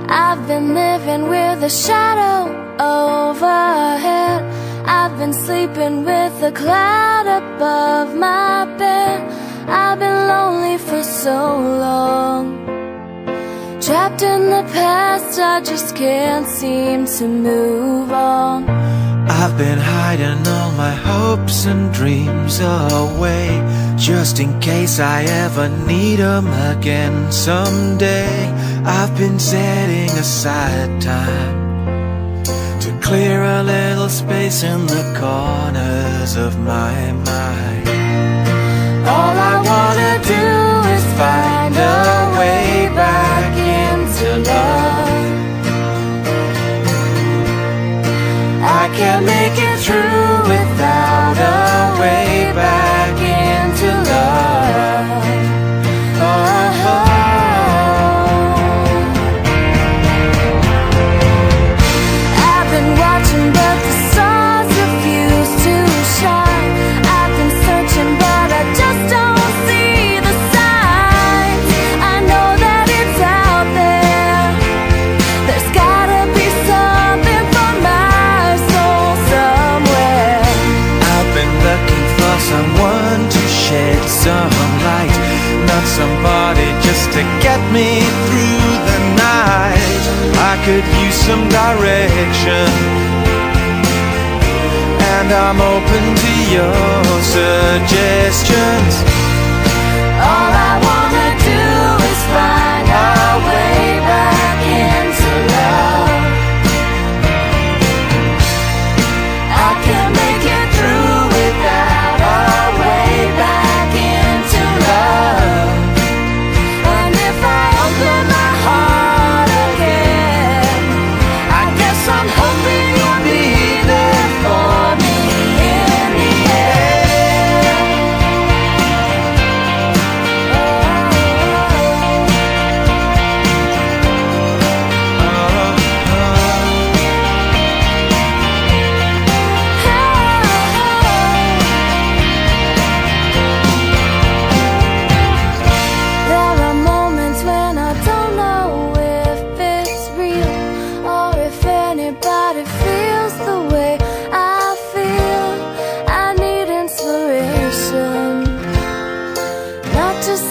I've been living with a shadow overhead. I've been sleeping with a cloud above my bed. I've been lonely for so long, trapped in the past, I just can't seem to move on. I've been hiding all my hopes and dreams away, just in case I ever need them again someday. I've been setting aside time to clear a little space in the corners of my mind. All I wanna do is find a way back into love. I can't make it through without a way back into love. I've been watching but the stars refuse to shine. I've been searching but I just don't see the signs. I know that it's out there. There's gotta be something for my soul somewhere. I've been looking for someone to shed some light, not somebody just to get me through the night. I could use some direction, and I'm open to your suggestions. All I wanna do is find our way back into love. I can't make it through without our way back into love. And if I open my heart again, I guess I'm hoping you'll be there for me in the end. There are moments when I don't know if it's real, or if anybody feels the way I feel. I need inspiration, not just